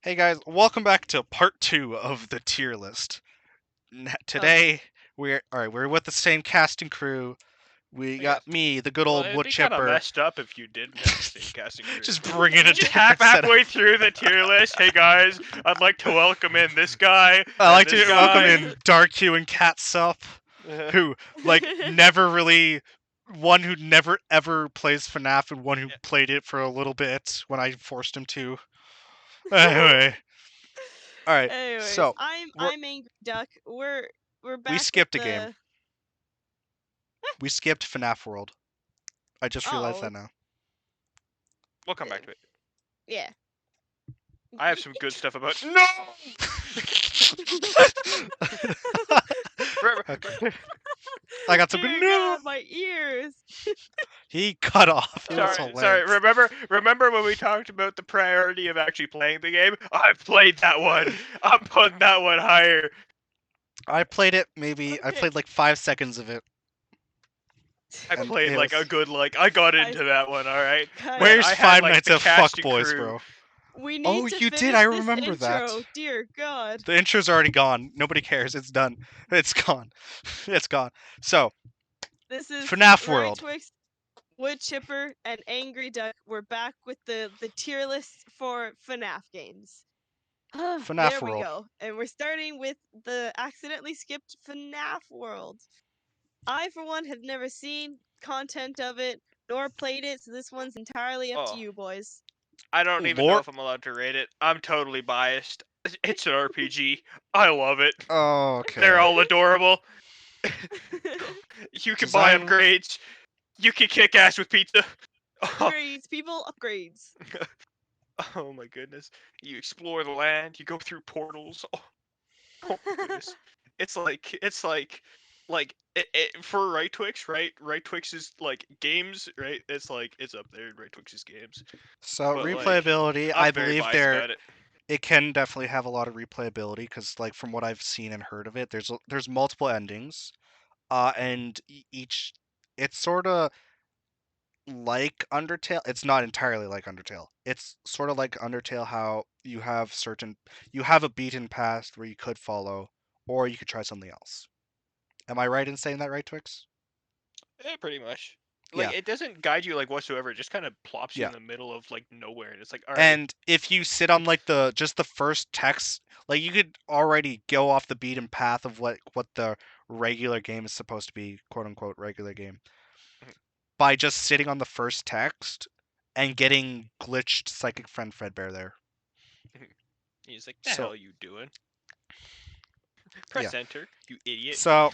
Hey guys, welcome back to part 2 of the tier list. Today we're with the same cast and crew. We I guess. got me, the good Well, old it'd wood be kind of chipper, messed up if you didn't have the same casting crew. just bringing a Just different set of. halfway through the tier list, hey guys, I'd like to welcome in this guy I and like this to welcome guy. in Darrq and Catsup, who never really one who never ever plays FNAF and one who played it for a little bit when I forced him to. Anyway, all right. Anyways, So we're, I'm Angryduck. We're we back with skipped a game. the We skipped FNAF World. I just realized that oh now. We'll come back to it. yeah. I have some good stuff about. No. Okay. I got some good Dear news. God, my ears. He cut off. It was Sorry. hilarious. Remember when we talked about the priority of actually playing the game? I played that one. I'm putting that one higher. I played it maybe. I Okay. played like 5 seconds of it. I And played it like was- a good I got into that one. All right. Guys, Where's I had, Five like, Nights the at cast Fuck and Boys, crew. bro? we need Oh, to you finish did. I this remember that. intro. Dear God. The intro's already gone. Nobody cares. It's done. It's gone. It's gone. So, This is FNAF Right World. Twix, Wood Chipper, and Angryduck. We're back with the tier list for FNAF games. FNAF There we World. go. And we're starting with the accidentally skipped FNAF World. I, for one, have never seen content of it nor played it, so this one's entirely up to Oh. you, boys. I don't even know Lord. if I'm allowed to rate it. I'm totally biased. It's an RPG. I love it. Oh, okay. They're all adorable. You can buy Design- upgrades. You can kick ass with pizza. Upgrades, people, upgrades. Oh my goodness. You explore the land. You go through portals. Oh my goodness. It's for Right Twix, right? Right Twix's like games, right? It's up there. Right Twix's games. So But, like, replayability, I'm I very believe biased about it. it can definitely have a lot of replayability because, like, from what I've seen and heard of it, there's multiple endings, and each it's sort of like Undertale. It's not entirely like Undertale. It's sort of like Undertale how you have a beaten path where you could follow, or you could try something else. Am I right in saying that, right, Twix? Yeah, pretty much. Like, Yeah. it doesn't guide you like whatsoever. It just kind of plops you Yeah. in the middle of like nowhere, and it's like, all right. And if you sit on like the first text, like you could already go off the beaten path of what the regular game is supposed to be, quote unquote regular game, by just sitting on the first text and getting glitched psychic friend Fredbear there. He's like, the So- hell you doing? Press Yeah. enter, you idiot. So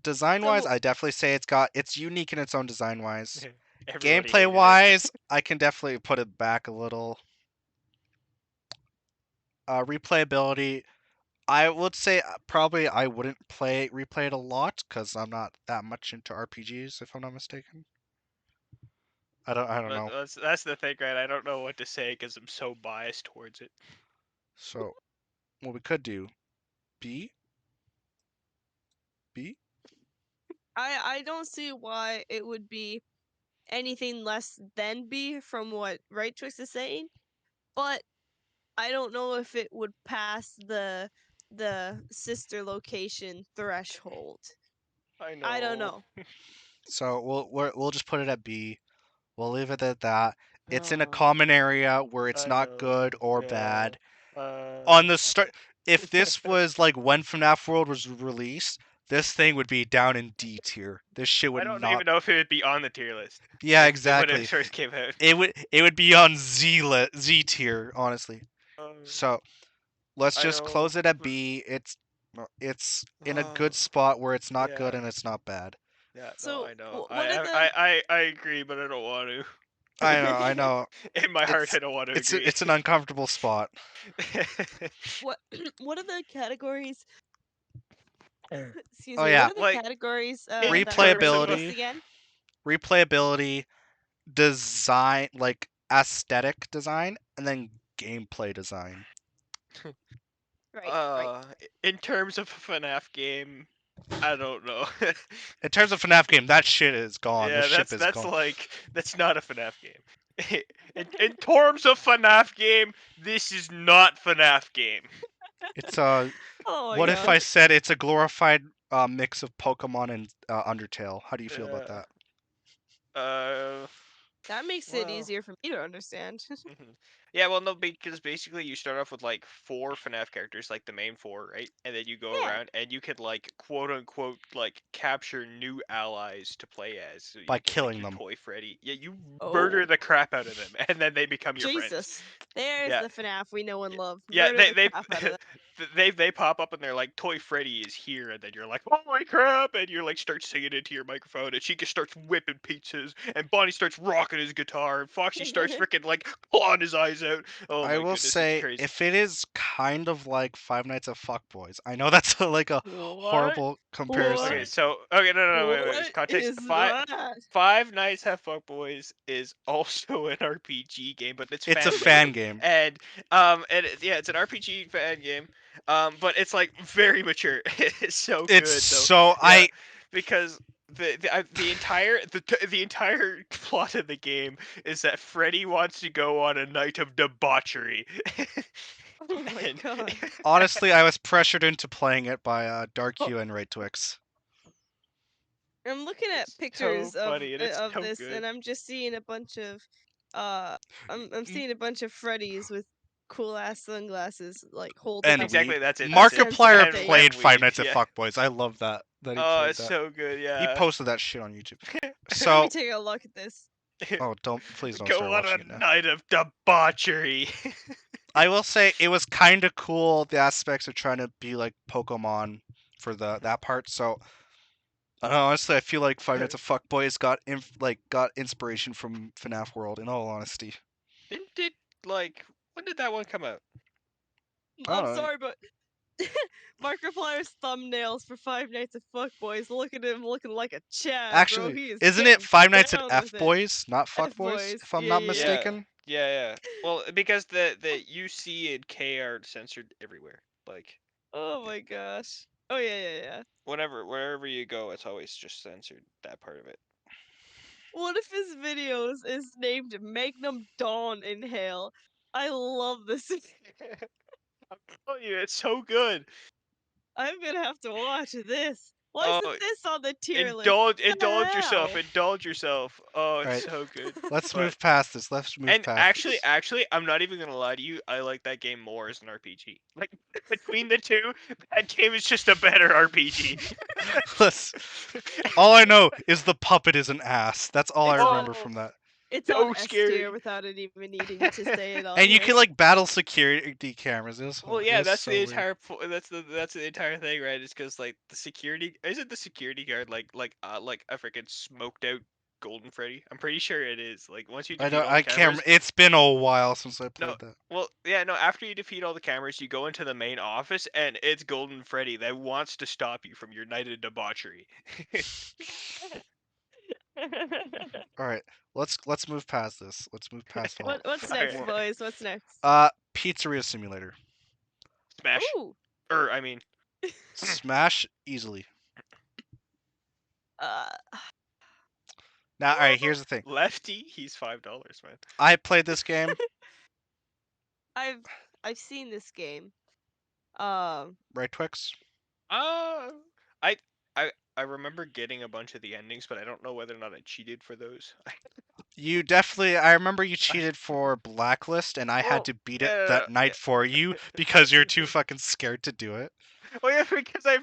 design wise, So- I definitely say it's unique in its own design wise. Everybody hated Gameplay it. wise, I can definitely put it back a little. Replayability, I would say probably I wouldn't replay it a lot because I'm not that much into RPGs, if I'm not mistaken. I don't know. That's the thing, right? I don't know what to say because I'm so biased towards it. So what we could do, B. I don't see why it would be anything less than B from what Right Twix is saying, but I don't know if it would pass the sister location threshold. I know. I don't know. So we'll just put it at B. We'll leave it at that. It's in a Oh, common area where it's I not know. good or Yeah. bad. On the start, if this was like when FNAF World was released, this thing would be down in D tier. This shit would I don't not. even know if it would be on the tier list. Yeah, when exactly. it first came out. It would be on Z tier, honestly. So let's I just know. close it at B. It's in a good spot where it's not good Yeah. and it's not bad. Yeah, So, no, I know. what are the- I agree, but I don't want to. I know. In my heart, It's- I don't want to agree. It's an uncomfortable spot. what what are the categories? Excuse Oh, me. yeah. What are the Like, categories? Replayability. Again. Replayability, design, like aesthetic design, and then gameplay design. Right. In terms of a FNAF game, I don't know. In terms of FNAF game, that shit is gone. Yeah, the ship is that's gone. like that's not a FNAF game. in terms of FNAF game, this is not FNAF game. It's Oh my what if I gosh. said it's a glorified mix of Pokemon and Undertale? How do you feel about Uh, that? uh, That makes it well, easier for me to understand. mhm. Yeah, well, no, because basically you start off with like 4 FNAF characters, like the main 4, right? And then you go Yeah. around and you could like quote unquote like capture new allies to play as. So By you get like killing your them. Toy Freddy. Yeah, you murder Oh, the crap out of them, and then they become your friends. Jesus. There's Yeah, the FNAF we know and love. yeah, Murder they the they crap out of them. they pop up and they're like, Toy Freddy is here, and then you're like, holy crap, and you're like start singing into your microphone, and Chica starts whipping pizzas, and Bonnie starts rocking his guitar, and Foxy starts freaking like clawing his eyes out. Oh I my will goodness, it's say, crazy. if it is kind of like Five Nights at Fuckboys, I know that's like a What? horrible Okay, comparison. What? so okay, no, wait. What Context: is that? Five Nights at Fuckboys is also an RPG game, but it's It's a fan made, fan game. yeah, it's an RPG fan game, but it's like very mature. It's so It's good though, so yeah, I because the entire plot of the game is that Freddy wants to go on a night of debauchery, Oh my and god. honestly I was pressured into playing it by Oh, Darrq and Right Twix. I'm looking at it's so pictures funny and it's of so this, good. and I'm just seeing a bunch of I'm M- seeing a bunch of Freddies with cool ass sunglasses, like holding And up Weed. Exactly, a that's it. sense of Markiplier state. played And Five weed, Nights at yeah. Fuckboys. I love that he Oh, played it's that. so good, He yeah. posted that shit on YouTube. Let me So, take a look at this. oh, please don't start Go on a watching it now. night of debauchery. I will say it was kind of cool. The aspects of trying to be like Pokemon for that part. So, honestly, I feel like Five Nights at Fuckboys got inspiration from FNAF World. In all honesty, Did like when did that one come out? I I'm don't know. sorry, but Markiplier's thumbnails for Five Nights at Fuckboys. Look at him looking like a Chad, bro. Actually, He is isn't it getting Five Nights at down F with it. Boys, not F Fuckboys, boys. if I'm Yeah, not yeah, yeah. Yeah, mistaken? yeah. Well, because the UC and K are censored everywhere. Like Oh my gosh. Oh yeah, yeah, yeah. wherever you go, it's always just censored that part of it. One of his videos is named Magnum Dawn Inhale. I love this. I'm telling you, it's so good. I'm gonna have to watch this. Why Oh, isn't this on the tier list? indulge yourself. Hell. Indulge yourself. Oh, All it's right, so good. let's But move past this. Let's move and past actually, this. actually, I'm not even gonna lie to you. I like that game more as an RPG. Like between the two, that game is just a better RPG. Let's. All I know is the puppet is an ass. That's all I It's on remember Oh, from that. it's on so S tier scary. without it even needing to say it on And you here. can like battle security cameras. Well, It yeah, was that's so the weird. entire that's the entire thing, right? It's because like the security isn't the security guard like a freaking smoked out Golden Freddy. I'm pretty sure it is. Like once you I defeat don't. all the I can't. cameras, It's been a while since I no, played that. well, yeah, no. After you defeat all the cameras, you go into the main office, and it's Golden Freddy that wants to stop you from your night of debauchery. All right, let's move past this. Let's move past all. What's next, Okay. boys? What's next? Pizzeria Simulator. Smash, Ooh. or I mean, Smash easily. Uh, Now, all right. Here's the thing. Lefty, he's $5, man. I played this game. I've I've seen this game. Um, Right, Twix. Uh, I I remember getting a bunch of the endings, but I don't know whether or not I cheated for those. You definitely. I remember you cheated for Blacklist, and I had Well, to beat it yeah, that night for you because you're too fucking scared to do it. well, yeah, because I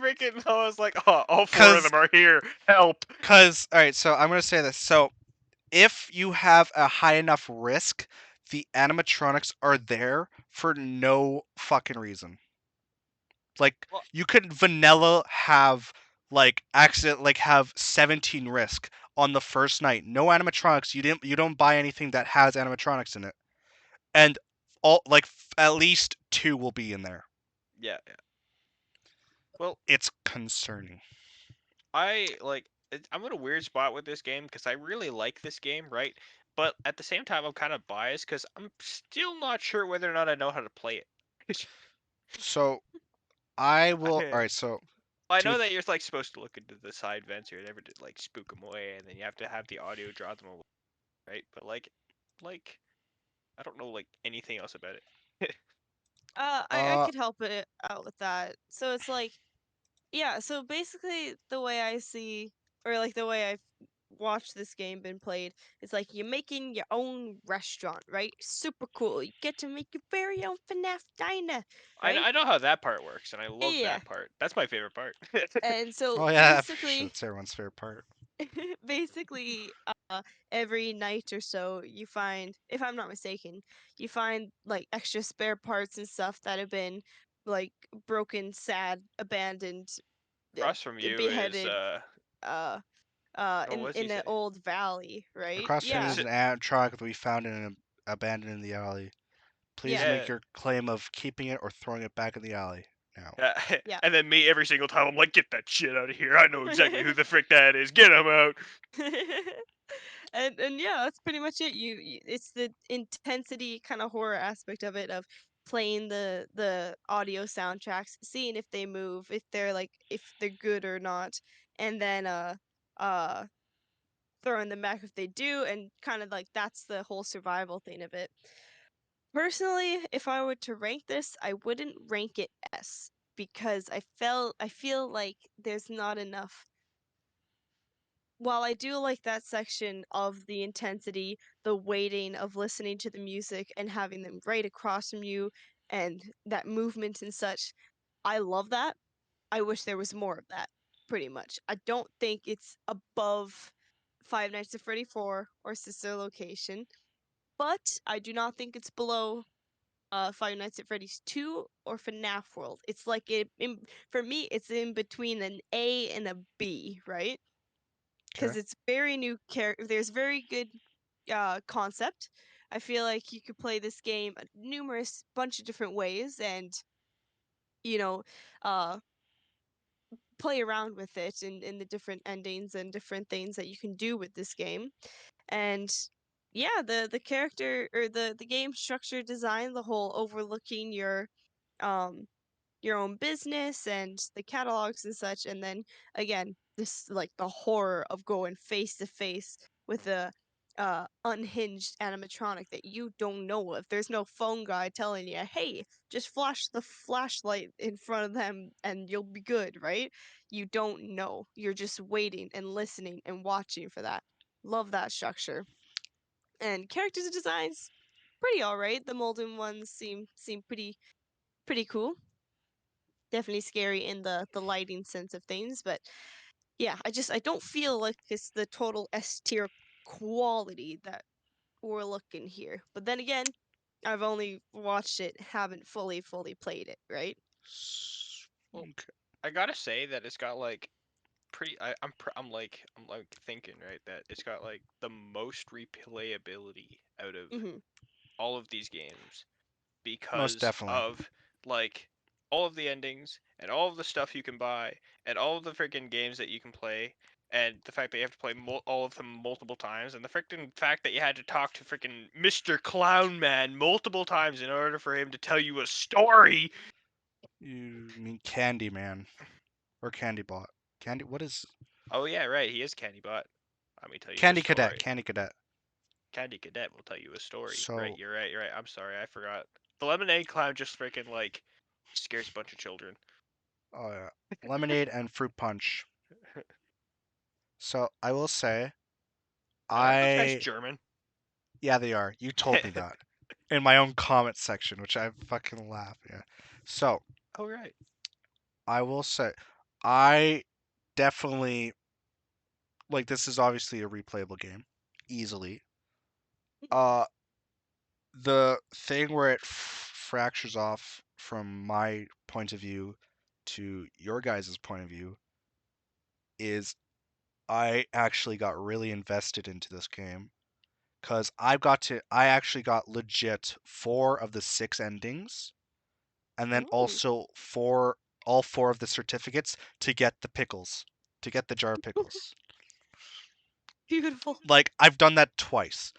was like, oh, all 4 of Cause, them are here. Help. all right. So I'm gonna say this. So if you have a high enough risk, the animatronics are there for no fucking reason. Like Well, you could vanilla have have 17 risk on the first night. No animatronics. You don't buy anything that has animatronics in it. And at least 2 will be in there. yeah, yeah. Well, It's concerning. I'm in a weird spot with this game because I really like this game, right? But at the same time, I'm kind of biased because I'm still not sure whether or not I know how to play it. So I will. All I right. So I to know that you're like supposed to look into the side vents or whatever to like spook them away, and then you have to have the audio draw them away, right? But like, like. I don't know like anything else about it. I could help it out with that. So it's like, yeah. So basically, the way I see, or like the way I've watched this game been played, it's like you're making your own restaurant, right? Super cool. You get to make your very own FNAF diner, right? I know how that part works, and I Yeah. love Yeah. that part. That's my favorite part. And so Oh yeah, for sure. basically, That's everyone's favorite part. basically, every night or so, you find, if I'm not mistaken, you find like extra spare parts and stuff that have been like broken, sad, abandoned, Across from you is beheaded, uh, oh, what's he in an say? old valley, right? Across from Yeah, is an ant truck that we found in an abandoned in the alley. Please yeah, make Yeah. your claim of keeping it or throwing it back in the alley now. yeah. And then me every single time I'm like, get that shit out of here. I know exactly who the frick that is. Get him out. And yeah, that's pretty much it. It's the intensity kind of horror aspect of it, of playing the audio soundtracks, seeing if they move, if they're like, if they're good or not, and then uh throwing them back if they do, and kind of like that's the whole survival thing of it. Personally, if I were to rank this, I wouldn't rank it S, because I feel like there's not enough. While I do like that section of the intensity, the waiting of listening to the music and having them right across from you, and that movement and such, I love that. I wish there was more of that, pretty much. I don't think it's above Five Nights at Freddy 4 or Sister Location, but I do not think it's below Five Nights at Freddy's 2 or FNAF World. It's like for me, it's in between an A and a B, right? Okay. Because it's very new character. There's very good concept. I feel like you could play this game a numerous bunch of different ways, and you know, uh, play around with it in the different endings and different things that you can do with this game. And yeah, the character, or the game structure design, the whole overlooking um your own business and the catalogs and such, and then again, this like the horror of going face to face with a unhinged animatronic that you don't know of. There's no phone guy telling you, hey, just flash the flashlight in front of them and you'll be good, right? You don't know, you're just waiting and listening and watching for that. Love that structure. And characters designs, pretty all right. The Molden ones seem pretty cool. Definitely scary in the lighting sense of things, but yeah, I don't feel like it's the total S tier quality that we're looking here. But then again, I've only watched it, haven't fully played it, right? Well, Okay. I gotta say that it's got like pretty. I'm like thinking right that it's got like the most replayability out of Mm-hmm. all of these games Most because definitely. of like all of the endings and all of the stuff you can buy and all of the freaking games that you can play and the fact that you have to play all of them multiple times and the freaking fact that you had to talk to freaking Mr. Clown Man multiple times in order for him to tell you a story. You mean Candy Man or Candy Bot? Candy. What is Oh yeah, right. He is Candy Bot. Let me tell you a Candy Cadet? story. Candy Cadet. Candy Cadet will tell you a story. Right, So, you're right. You're right. I'm sorry, I forgot. The Lemonade Clown just freaking like scares a bunch of children. oh yeah, lemonade and fruit punch. So I will say, Aren't those guys I German? yeah they are. You told me that in my own comment section, which I fucking laugh. Yeah. So Oh right. I will say, I definitely like this is obviously a replayable game, easily. Uh, the thing where it fractures off from my point of view to your guys' point of view is I actually got really invested into this game because I actually got legit 4 of the 6 endings, and then Ooh, also all 4 of the certificates to get the pickles, to get the jar of pickles. beautiful. Like I've done that twice.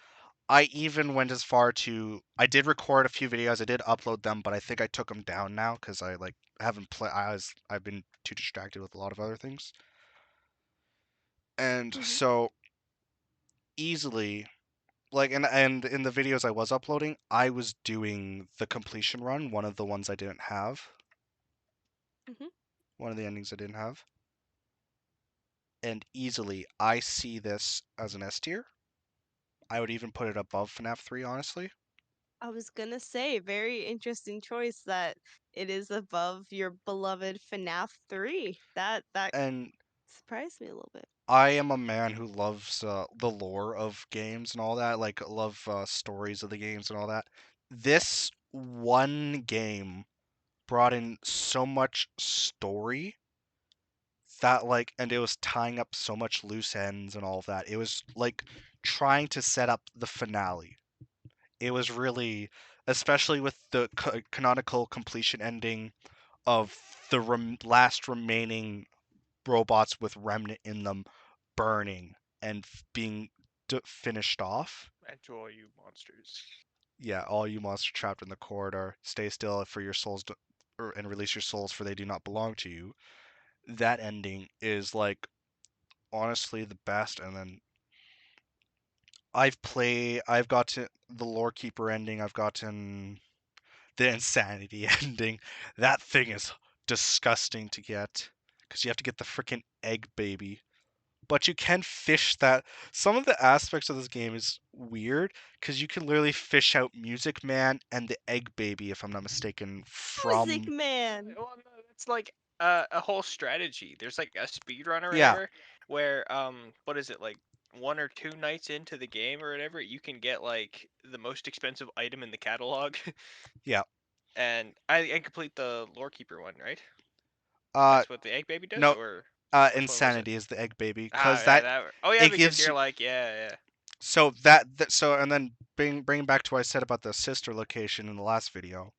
I even went as far to I did record a few videos. I did upload them, but I think I took them down now because I like haven't play. I've been too distracted with a lot of other things, and Mm-hmm. so easily like and in the videos I was uploading, I was doing the completion run, one of the ones I didn't have. Mhm. One of the endings I didn't have. And easily I see this as an S tier. I would even put it above FNAF 3, honestly. I was gonna say, very interesting choice that it is above your beloved FNAF 3. That And surprised me a little bit. I am a man who loves the lore of games and all that, like love stories of the games and all that. This one game brought in so much story that like, and it was tying up so much loose ends and all of that. It was like trying to set up the finale. It was really, especially with the canonical completion ending of the last remaining robots with remnant in them burning and being finished off. And to all you monsters. Yeah, all you monsters trapped in the corridor, stay still for your souls and release your souls, for they do not belong to you. That ending is like honestly the best. And then I've gotten the lore keeper ending. I've gotten the insanity ending. That thing is disgusting to get because you have to get the freaking egg baby. But you can fish that. Some of the aspects of this game is weird because you can literally fish out Music Man and the egg baby, if I'm not mistaken, Music from Man. Well, no, that's like a whole strategy. There's like a speed run or yeah, whatever, where what is it, like 1 or 2 nights into the game or whatever, you can get like the most expensive item in the catalog, yeah. and I complete the lore keeper one, right? Uh, That's what the egg baby does, no, or which one was it? Insanity is the egg baby Ah, because yeah, that that. Oh yeah, it because gives you're you like, yeah, so that so and then bring back to what I said about the sister location in the last video.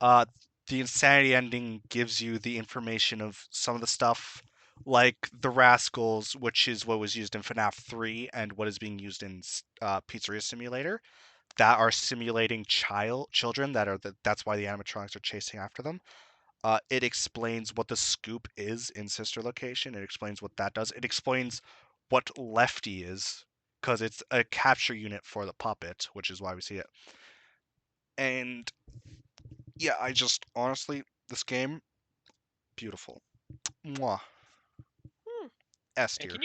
Uh, the Insanity ending gives you the information of some of the stuff like the Rascals, which is what was used in FNAF 3 and what is being used in Pizzeria Simulator, that are simulating children that are that's why the animatronics are chasing after them. It explains what the scoop is in Sister Location. It explains what that does. It explains what Lefty is because it's a capture unit for the puppet, which is why we see it. And yeah, I just honestly, this game, beautiful. Mwah. Hmm. S And tier.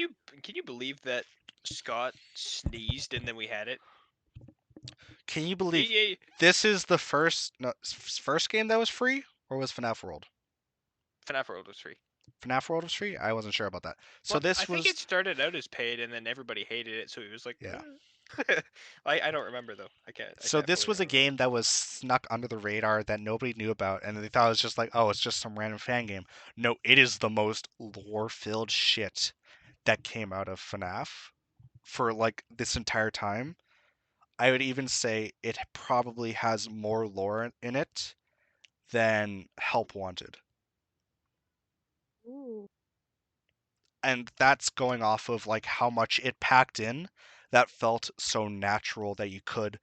can you believe that Scott sneezed and then we had it? Can you believe He this is the first no, first game that was free, or was FNAF World? FNAF World was free. FNAF World was free. I wasn't sure about that. So Well, I this think was it started out as paid, and then everybody hated it, so he was like, yeah. I don't remember though. I So can't this fully was a remember. game that was snuck under the radar that nobody knew about, and they thought it was just like, oh, it's just some random fan game. No, it is the most lore-filled shit that came out of FNAF for like this entire time. I would even say it probably has more lore in it than Help Wanted. Ooh. And that's going off of like how much it packed in that felt so natural that you could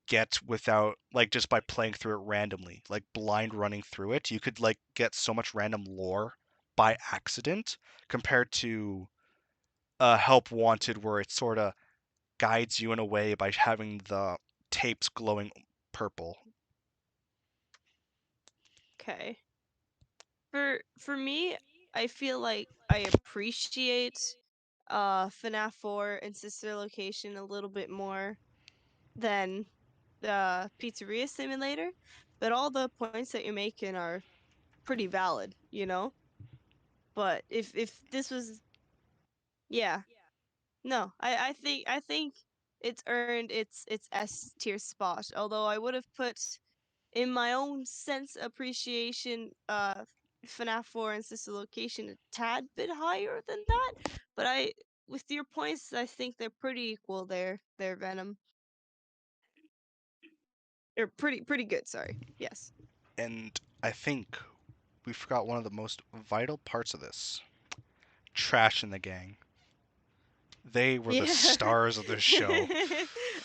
get without like just by playing through it randomly, like blind running through it. You could like get so much random lore by accident compared to Help Wanted where it sort of guides you in a way by having the tapes glowing purple. Okay. For me, I feel like I appreciate FNAF 4 and Sister Location a little bit more than the Pizzeria Simulator, but all the points that you're making are pretty valid, you know? But if this was yeah. No, I think it's earned its S tier spot. Although I would have put in my own sense appreciation FNAF 4 and Sister Location a tad bit higher than that. But I with your points I think they're pretty equal there, Venom. They're pretty good, sorry. Yes. And I think we forgot one of the most vital parts of this. Trash in the gang. They were the Yeah. stars of this show.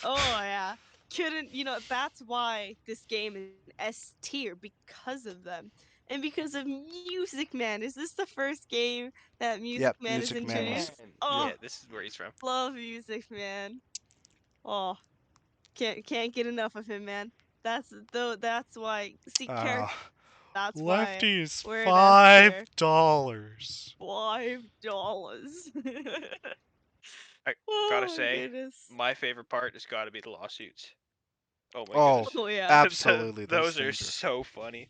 Oh yeah. Couldn't that's why this game is S tier because of them. And because of Music Man. Is this the first game that Music Yep, Man is Music Man Man, was. introduced? Yep. Oh, yeah, this is where he's from. love Music Man. Oh, can't get enough of him, man. That's why see character. That's why Lefty is we're in S tier. $5. $5. I gotta Oh my say, goodness. my favorite part has got to be the lawsuits. Oh my Oh, goodness. Oh yeah. absolutely. Those Those are things are. so funny.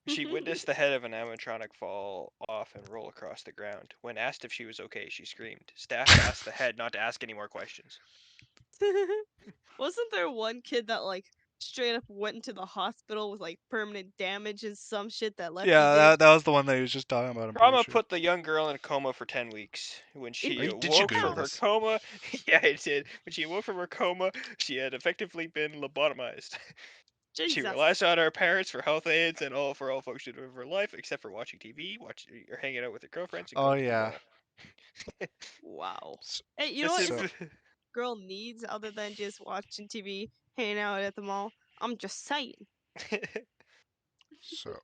She witnessed the head of an animatronic fall off and roll across the ground. When asked if she was okay, she screamed. Staff asked the head not to ask any more questions. Wasn't there one kid that like straight up went into the hospital with like permanent damage and some shit that Lefty Yeah, did? that was the one that he was just talking about, I'm pretty Trauma sure. put the young girl in a coma for 10 weeks. When she Did you awoke Google from her this? coma, yeah, it did. When she awoke from her coma, she had effectively been lobotomized. She Jesus. relies on her parents for health aids and for all functions of her life, except for watching TV, or hanging out with her girlfriends, and Oh, going to the yeah. mall. Wow. S- Hey, you know This what is So, girl needs other than just watching TV, hanging out at the mall? I'm just saying. so,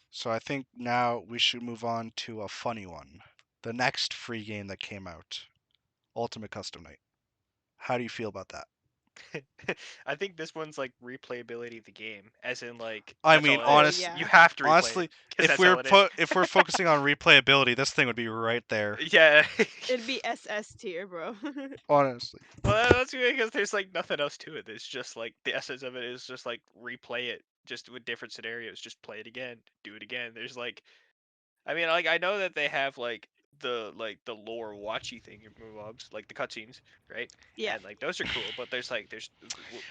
so I think now we should move on to a funny one. The next free game that came out, Ultimate Custom Night. How do you feel about that? I think this one's like replayability of the game, as in like I that's mean, all it Oh is. honest, You yeah. have to replay it honestly, because that's all it is. if we're focusing on replayability, this thing would be right there. Yeah. It'd be SS tier, bro. Honestly. Well, that's because there's like nothing else to it. It's just like the essence of it is just like replay it, just with different scenarios. Just play it again, do it again. There's like, I mean, like I know that they have like the lore watchy thing in mobs, like the cutscenes, right? Yeah. And like those are cool, but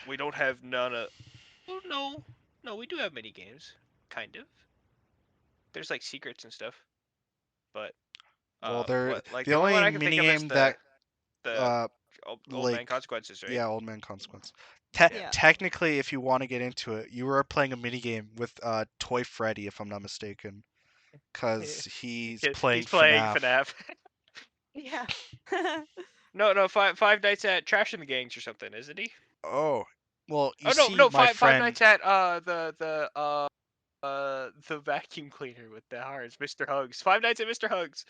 we don't have none of. Well, no, we do have mini games, kind of. There's like secrets and stuff, but Well, what like the the only one only I can think of is minigame that the uh old man like consequences, right? yeah, Old Man Consequence. Yeah. Yeah. Technically, if you want to get into it, you are playing a minigame with Toy Freddy, if I'm not mistaken, because he's playing He's playing FNAF. FNAF. Yeah. No, Five Nights at Trash and the Gangs or something, isn't he? Oh, well, you Oh no, see, no, my Five friend. Nights at the vacuum cleaner with the hearts, Mr. Hugs. Five Nights at Mr. Hugs.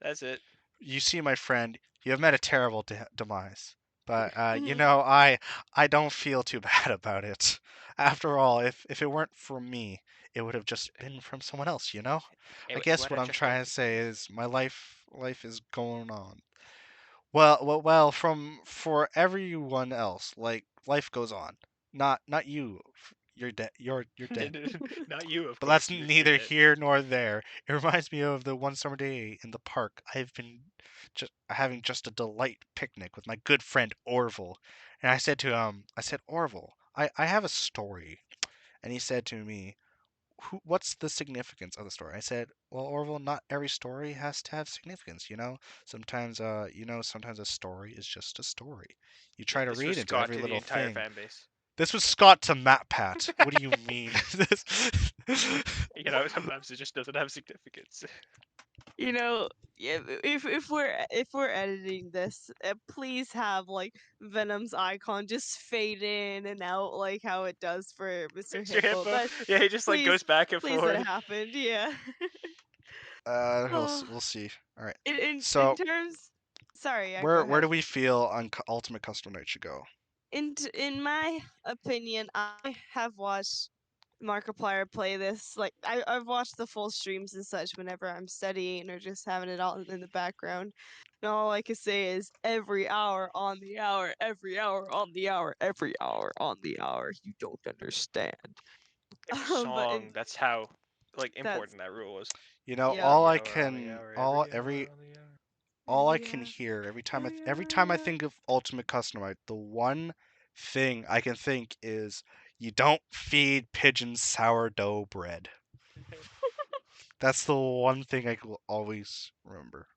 That's it. You see, my friend, you have met a terrible demise. But Mhm. I don't feel too bad about it. After all, if it weren't for me, it would have just been from someone else. I It guess would what have I'm just been. trying to say is my life is going on. Well, for everyone else, like life goes on. Not you. You're dead. You're dead. Not you, of But that's course. You're neither dead. here nor there. It reminds me of the one summer day in the park. I've been just having just a delight picnic with my good friend Orville, and I said, Orville, I have a story, and he said to me, what's the significance of the story? I said, well, Orville, not every story has to have significance. Sometimes sometimes a story is just a story. You Yeah, try to this read was into Scott every to the little entire thing. fan base. This was Scott to Matt Pat. What do you mean? Sometimes it just doesn't have significance. You know, yeah, if we're editing this, please have like Venom's icon just fade in and out like how it does for Mr. Mr. Hippo. Hippo, That yeah, he just like please goes back and please let it forth. happen. Yeah. Oh, We'll see. All right. in So terms, sorry, yeah, go where ahead. do we feel Ultimate Custom Night should go? In my opinion, I have watched Markiplier play this. Like I've watched the full streams and such whenever I'm studying or just having it all in the background. And all I can say is every hour on the hour, every hour on the hour, every hour on the hour. You don't understand. Every But in, song, that's how like that's important that rule was. yeah, On the hour, on the hour, every hour on the hour. all I every can hour, hear every every time I hour. think of Ultimate Custom Night, the one thing I can think is you don't feed pigeons sourdough bread. That's the one thing I will always remember.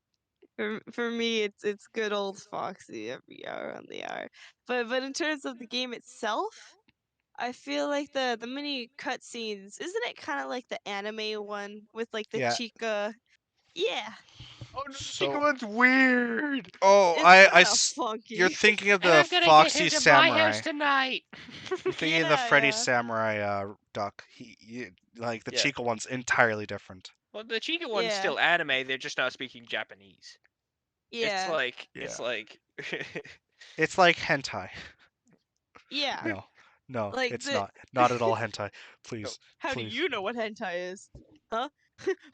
For me, it's good old Foxy every hour on the hour. But in terms of the game itself, I feel like the mini cutscenes, isn't it kind of like the anime one with like the Yeah. chica? Yeah, Oh no, the chicken So, one's weird. oh, it's kind of you're funky. thinking of And the I'm gonna get him Foxy to my house Samurai. tonight. You're thinking of the Yeah, Freddy yeah, Samurai duck. Like the Yeah. Chica one's entirely different. Well, the chicken one's yeah, still anime. They're just not speaking Japanese. It's yeah. like Yeah. it's like It's like hentai. Yeah, No, no, like it's the. not. Not at all hentai. No. Please, How do please. you know what hentai is? Huh?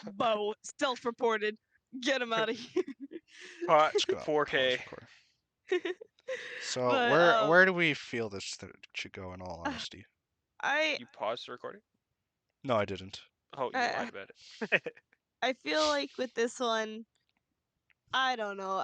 Bo, self-reported. Get him out of here. Pot Let's go. Pause 4K. recording. So But where do we feel this should go? In all honesty, I You paused the recording? no, I didn't. Oh, you I lied about it. I feel like with this one, I don't know.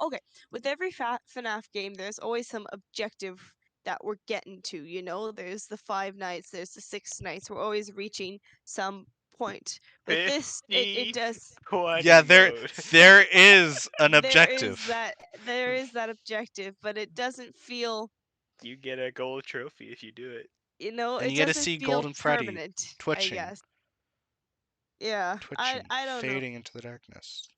Okay. With every FNAF game, there's always some objective that we're getting to. There's the 5 nights, there's the 6 nights. We're always reaching some point. With this, it 50 does. 20 Yeah, there mode. there is an There is objective. that. There is that objective, but it doesn't feel. You get a gold trophy if you do it. And It you get to doesn't see feel Golden Freddy permanent. I twitching, guess. Yeah. I. twitching, I don't know. fading into the darkness.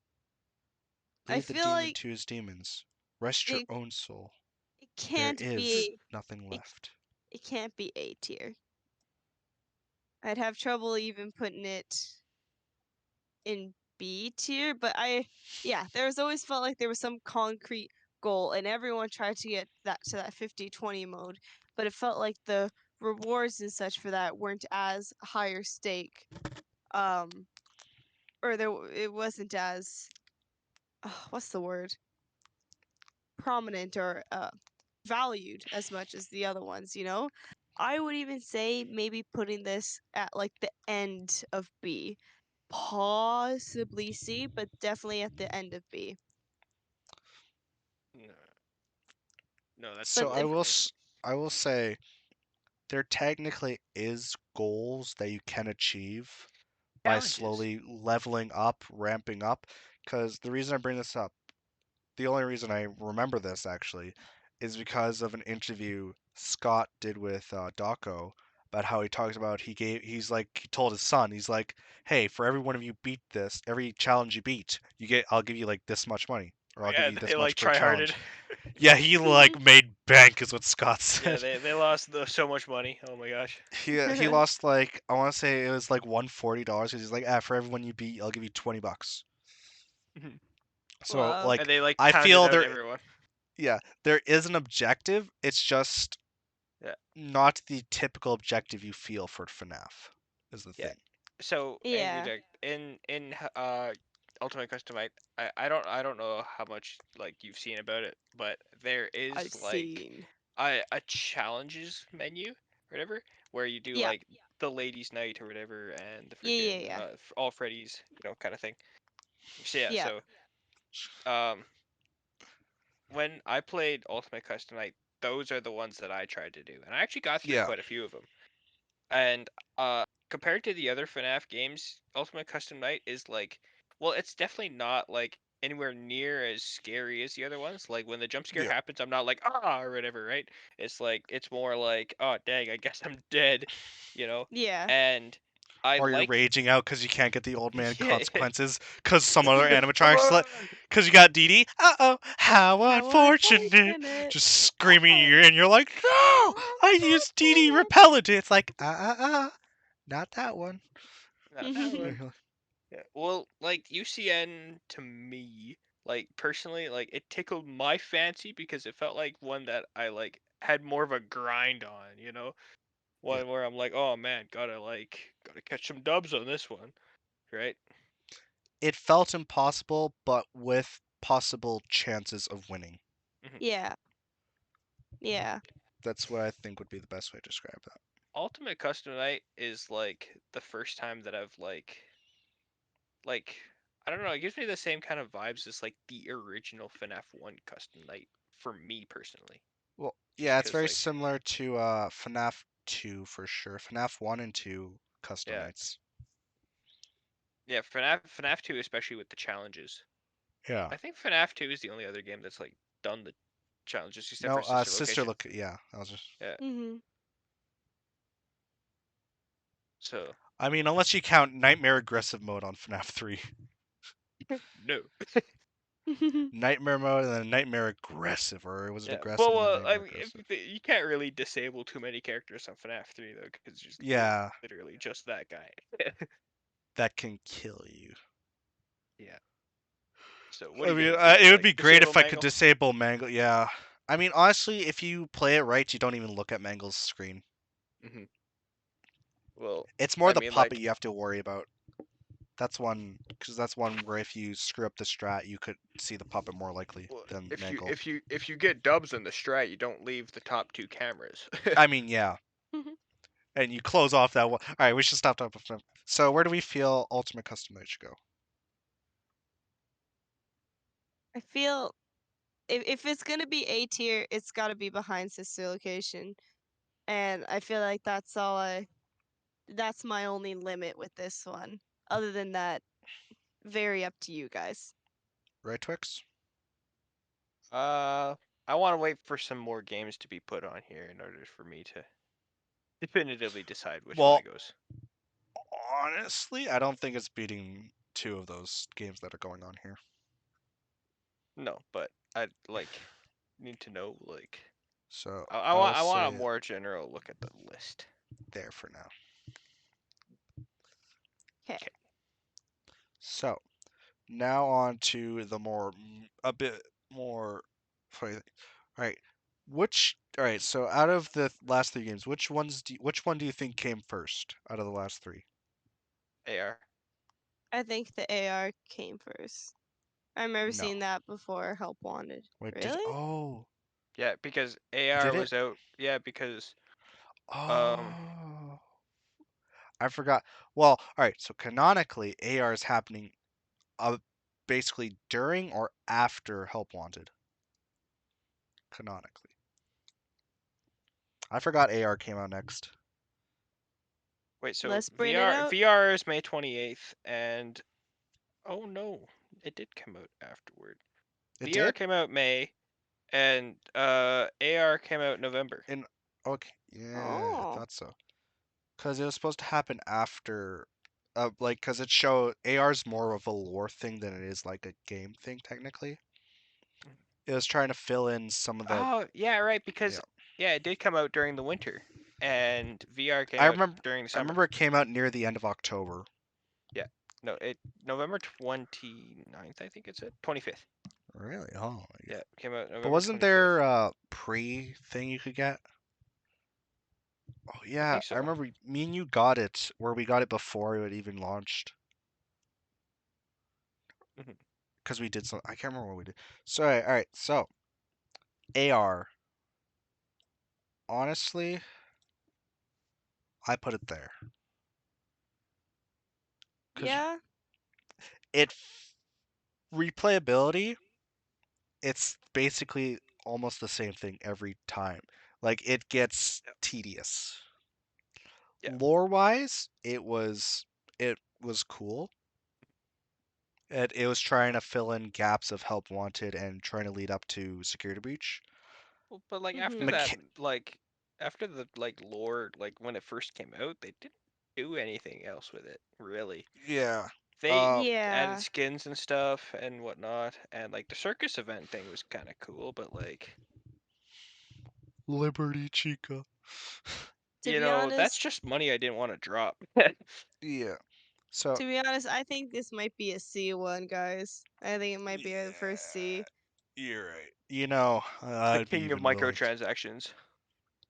I Leave the feel demon like to his demons. Rest your it. own soul. It There can't is be. nothing It. left. It can't be A tier. I'd have trouble even putting it in B tier, but there's always felt like there was some concrete goal, and everyone tried to get that to that 50-20 mode, but it felt like the rewards and such for that weren't as higher stake, um, or it wasn't as what's the word, prominent or valued as much as the other ones. I would even say maybe putting this at like the end of B, possibly C, but definitely at the end of B. No, no, that's But So too low if for me. I will say there technically is goals that you can achieve by Challenges. slowly leveling up, ramping up. Because the reason I bring this up, the only reason I remember this actually, is because of an interview Scott did with Daco about how he talks about he told his son, he's like, hey, for every one of you beat this, every challenge you beat, I'll give you like this much money, or I'll give Yeah, you they this like much per try harded. challenge. Yeah, he like made bank is what Scott Yeah, said. they lost so much money. Oh my gosh. He lost like I want to say it was like $140 because he's like, ah, for everyone you beat, I'll give you 20 bucks. So wow. like And they like I pounded feel out there, everyone. yeah, there is an objective. It's just Yeah, not the typical objective you feel for FNAF is the yeah. thing. So Yeah, Angryduck in Ultimate Customite, I don't know how much like you've seen about it, but there I've is like seen. a challenges menu or whatever where you do Yeah, like the ladies' night or whatever and the yeah, yeah, freaking yeah, all Freddy's kind of thing. So yeah, yeah, so um when I played Ultimate Custom Night, those are the ones that I tried to do, and I actually got through Yeah, quite a few of them. And compared to the other FNAF games, Ultimate Custom Night is like, well, it's definitely not like anywhere near as scary as the other ones. Like when the jump scare yeah. happens, I'm not like or whatever, right? It's more like, oh dang, I guess I'm dead, you know. yeah. And I Or you're like, raging out because you can't get the old man yeah, consequences because some other come animatronics on, because you got Dee Dee. Uh-oh, how How unfortunate. unfortunate. Just screaming in your ear, and you're like, no, I used Dee Dee Unfortunate. repellent. It's like, not that one. not that one. Yeah. Well, like UCN to me, like personally, like it tickled my fancy because it felt like one that I like had more of a grind on, Yeah, one where I'm like, oh man, gotta catch some dubs on this one, right? it felt impossible, but with possible chances of winning. hmm Yeah, yeah, That's what I think would be the best way to describe that. Ultimate Custom Night is like the first time that I've like I don't know, it gives me the same kind of vibes as like the original FNAF 1 Custom Night for me personally. Well, Just yeah, it's cuz very like similar to FNAF 2 for sure. FNAF 1 and 2 custom yeah, nights. yeah, FNAF 2 especially with the challenges. Yeah. I think FNAF 2 is the only other game that's like done the challenges except No, for Sister sister Location. look. Yeah, I was just. Yeah. mhm, So I mean, unless you count Nightmare Aggressive mode on FNAF 3. no. Nightmare mode and then Nightmare Aggressive, or was it Yeah. aggressive Well, and then I Nightmare mean, Aggressive? you can't really disable too many characters on FNAF 3 though, because you're Yeah, literally just that guy. that can kill you. Yeah. So what I do you mean, think? Would you it would like be great disable if I could Mangle? disable Mangle. Yeah, I mean, honestly, if you play it right, you don't even look at Mangle's screen. Hmm. Well, It's more I the mean, puppet like, you have to worry about. That's one, because that's one where if you screw up the strat, you could see the puppet more likely well, than if you Mangle. if you if you get dubs in the strat, you don't leave the top 2 cameras. I mean, yeah. And you close off that one. All right, we should stop talking. So where do we feel Ultimate Custom Night should go? I feel if it's gonna be A tier, it's gotta be behind sister location, and I feel like that's all that's my only limit with this one. Other than that, very up to you guys. Right, Twix? I want to wait for some more games to be put on here in order for me to definitively decide which one Well, it goes. honestly, I don't think it's beating 2 of those games that are going on here. No, but I like need to know like So I I'll want say a more general look at the list. there for now. Okay. So now on to the a bit more. Funny thing. All right, all right? So out of the last 3 games, which one do you think came first out of the last 3? AR. I think the AR came first. I remember No. seeing that before Help Wanted. Wait, Really? Yeah, because AR did it? was out. Yeah, because um Oh, I forgot. Well, all right. So canonically, AR is happening, uh, basically during or after Help Wanted. Canonically, I forgot AR came out next. wait, so Let's bring it out. VR is May 28th and oh no, it did come out afterward. It VR did? came out May and AR came out November. In Okay, yeah, I Oh. thought so. Because it was supposed to happen after, like, because AR's more of a lore thing than it is like a game thing technically. It was trying to fill in some of the, Oh, yeah, right, because yeah. yeah, it did come out during the winter and VR came I out remember, during the I summer. remember it came out near the end of October. Yeah. No, it November 29th, I think it's it. 25th. Really? Oh, yeah. Yeah, came out But November wasn't 25th. there a pre thing you could get? Oh I yeah, think I so. remember me and you got it where we got it before it even launched Mhm. because we did some. I can't remember what we did. So all right. So AR, honestly, I put it there because Yeah. it replayability. It's basically almost the same thing every time. Like it gets Yeah. tedious. Yeah. Lore wise, it was cool. It was trying to fill in gaps of Help Wanted and trying to lead up to Security Breach. Well, but like after Mhm. that, Mecha- like after the like lore, like when it first came out, they didn't do anything else with it, really. yeah. They Uh, added Yeah. skins and stuff and whatnot, and like the circus event thing was kind of cool, but like Liberty Chica. To be that's honest, just money I didn't want to drop. Yeah. So, I think this might be a C one, guys. I think it might be a first yeah, C. you're right. The I'd be king of even willing to. microtransactions.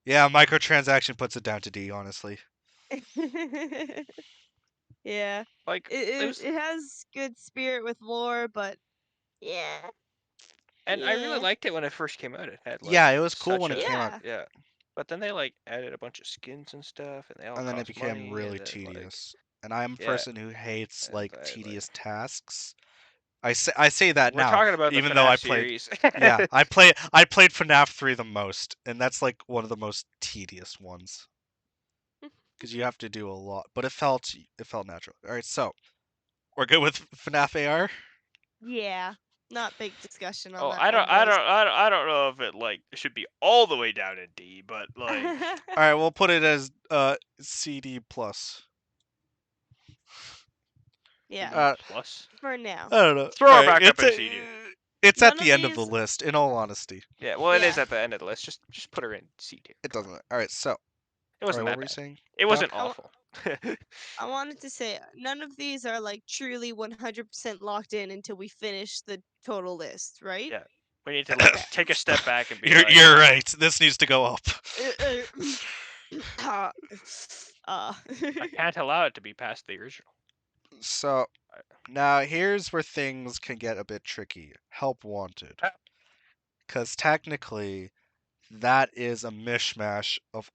Yeah, microtransaction puts it down to D, honestly. Yeah. Like it was, It has good spirit with lore, but yeah. and I really Yeah. liked it when it first came out. It had Yeah, like it was cool such when it a came out, Yeah. yeah, but then they like added a bunch of skins and stuff, and they all and then it cost became money, and really then like tedious. And I'm a yeah, person who hates and like I like tedious tasks. I say that we're now, talking about the even though I FNAF played. series. Yeah, I played FNAF 3 the most, and that's like one of the most tedious ones because you have to do a lot. But it felt natural. All right, so we're good with FNAF AR. Yeah. Not big discussion on Oh, that one, boys. I don't know if it like should be all the way down in D, but like All right, we'll put it as CD plus. Yeah. CD Uh, plus. For now. I don't know. Throw All her right, back up in C tier. it's at None of the end of the these. list. In all honesty, Yeah, well, it is Yeah. at the end of the list. Just put her in C tier. it Come on, doesn't. All right, so it all right, wasn't what that were you bad. saying, It Doc? wasn't awful. I wanted to say none of these are like truly 100% locked in until we finish the total list, right? Yeah, We need to like take a step back and be You're like, you're right. This needs to go up. I I can't allow it to be past the original. So now here's where things can get a bit tricky. Help wanted. Ah. Because technically, that is a mishmash of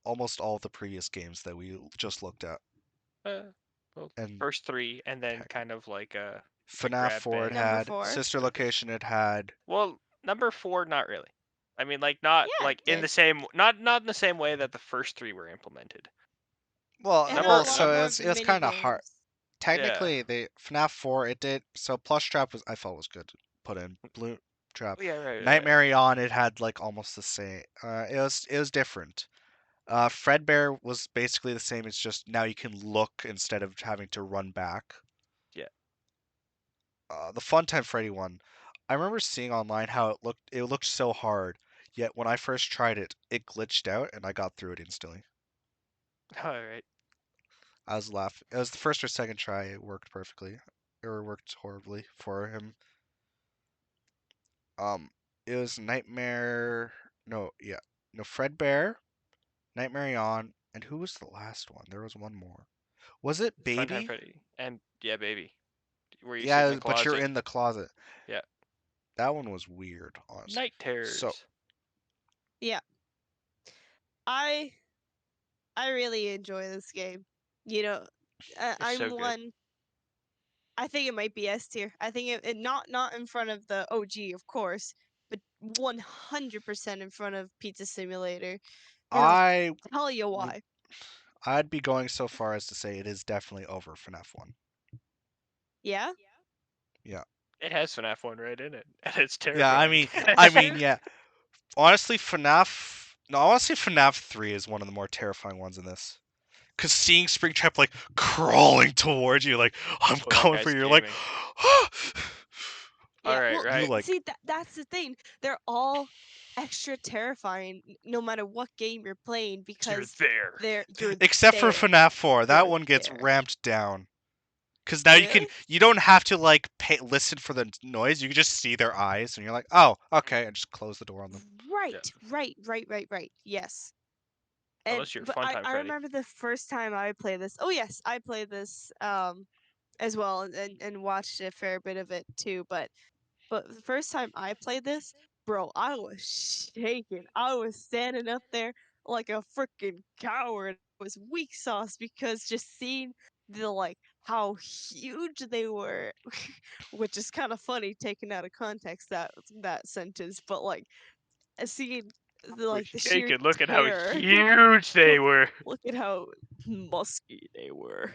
almost all the previous games that we just looked at. Well, And first 3, and then kind of like a FNAF grab 4 it bag. Number had, 4. Sister Location it had. Well, number 4, not really. I mean, like not Yeah, like it in the did. same, not in the same way that the first 3 were implemented. Well, It had Number a well, lot so num- more it's of the it's mini kind of hard. games. Technically, the FNAF 4 it did. So Plush Trap was I felt was good to put in. Blue Trap, Oh, yeah, right. Nightmare on it had like almost the same. It was different. Fredbear was basically the same. It's just now you can look instead of having to run back. Yeah. The Funtime Freddy one, I remember seeing online how it looked. It looked so hard. Yet when I first tried it, it glitched out and I got through it instantly. All right. I was laughing. It was the first or second try. It worked perfectly, or worked horribly for him. Um, it was Nightmare. No, yeah, no Fredbear, Nightmare on, and who was the last one? There was one more. Was it Funtime Baby? Freddy and yeah, baby, where you sit in Yeah, the but you're closet. in the closet. Yeah. That one was weird, honestly. Night So terrors. Yeah. I really enjoy this game. You know, It's so good. I think it might be S tier. I think it not in front of the OG, of course, but 100% in front of Pizza Simulator. And I'll I tell you would, why. I'd be going so far as to say it is definitely over FNAF 1. Yeah? Yeah. It has FNAF 1 right in it, and it's Yeah, terrifying. I That's mean, true. yeah. Honestly, FNAF. No, honestly, FNAF 3 is one of the more terrifying ones in this. Because seeing Springtrap, like, crawling towards you, like, I'm Oh, that coming for guy's you, you're like, gaming. All Yeah. right, Well, you, right. like, see that's the thing. They're all extra terrifying no matter what game you're playing You're because there. you're except for there. FNAF 4, that You're one gets there. ramped down. Because now Really? you don't have to, like, listen for the noise, you can just see their eyes, and you're like, oh, okay, and just close the door on them. Yeah. Right. Yes. Unless you're But Funtime I Freddy. remember the first time I played this. Oh yes, I played this as well and watched a fair bit of it too. But the first time I played this, bro, I was shaking. I was standing up there like a freaking coward. I was weak sauce because just seeing the like how huge they were, which is kind of funny taken out of context that sentence, but like seeing We're the sheer shaking. Look at how terror. huge they were. Look at how musky they were.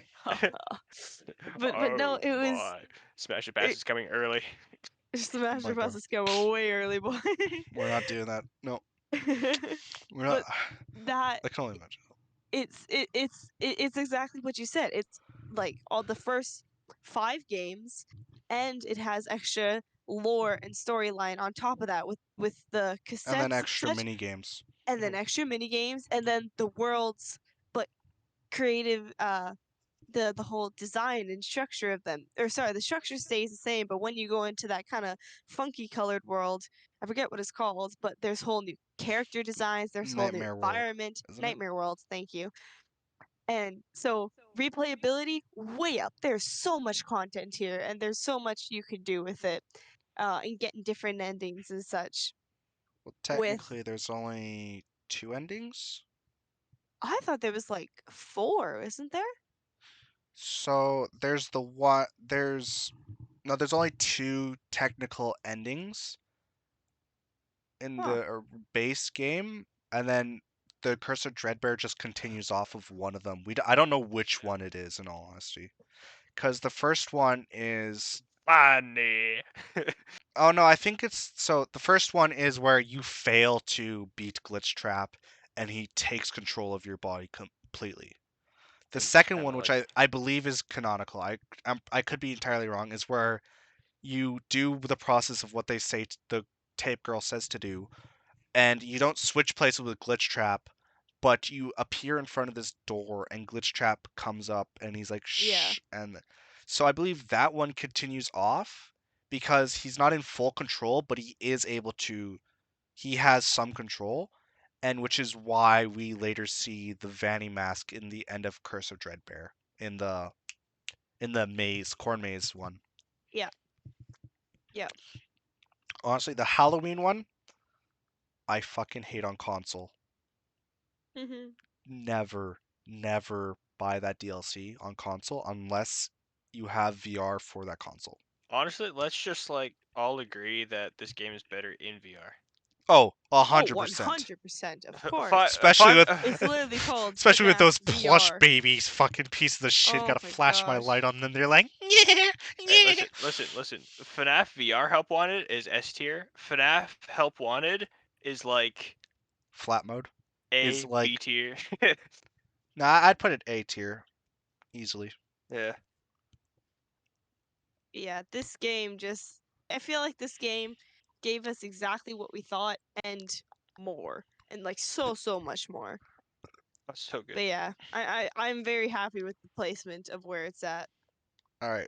But no, Oh my! Smash the Pass it is coming early. Smash My Bros God. is coming way early, boy. We're not doing that. No, we're not. But that I can only imagine. it's exactly what you said. It's like all the first 5 games, and it has extra lore and storyline on top of that with the And then cassettes and extra such, mini games. and then extra mini games, and then the worlds, but creative the whole design and structure of them. Or sorry, the structure stays the same, but when you go into that kind of funky colored world, I forget what it's called, but there's whole new character designs, there's whole new Nightmare World, environment, isn't it? Nightmare World, thank you. And so replayability way up. There's so much content here and there's so much you could do with it. And getting different endings and such. Well, With technically, there's only 2 endings. I thought there was like 4, isn't there? So there's the one. There's no. There's only 2 technical endings in Huh. the base game, and then the Curse of Dreadbear just continues off of one of them. I don't know which one it is, in all honesty, because the first one is. Funny. Oh no, I think it's so. The first one is where you fail to beat Glitch Trap, and he takes control of your body completely. The And it's second kind one, of which like I believe is canonical, I could be entirely wrong, is where you do the process of what they say the tape girl says to do, and you don't switch places with Glitch Trap, but you appear in front of this door, and Glitch Trap comes up, and he's like Yeah. shh, and so I believe that one continues off, because he's not in full control, but he is able to. He has some control, and which is why we later see the Vanny mask in the end of Curse of Dreadbear in the maze, corn maze one. Yeah. Yeah. Honestly, the Halloween one, I fucking hate on console. Never, never buy that DLC on console unless you have VR for that console. Honestly, let's just like all agree that this game is better in VR. Oh, Oh, 100%. 100%, of F- course. fi- Especially five, with It's literally called especially with FNAF those plush VR. babies, fucking pieces of shit. Oh Gotta my flash my gosh. light on them. They're like, yeah, Hey, yeah. listen. FNAF VR Help Wanted is S tier. FNAF Help Wanted is like Flat mode is B like, tier. nah, I'd put it A tier easily. Yeah. Yeah, this game just. I feel like this game gave us exactly what we thought and more. And like so much more. That's so good. But yeah, I'm very happy with the placement of where it's at. All right,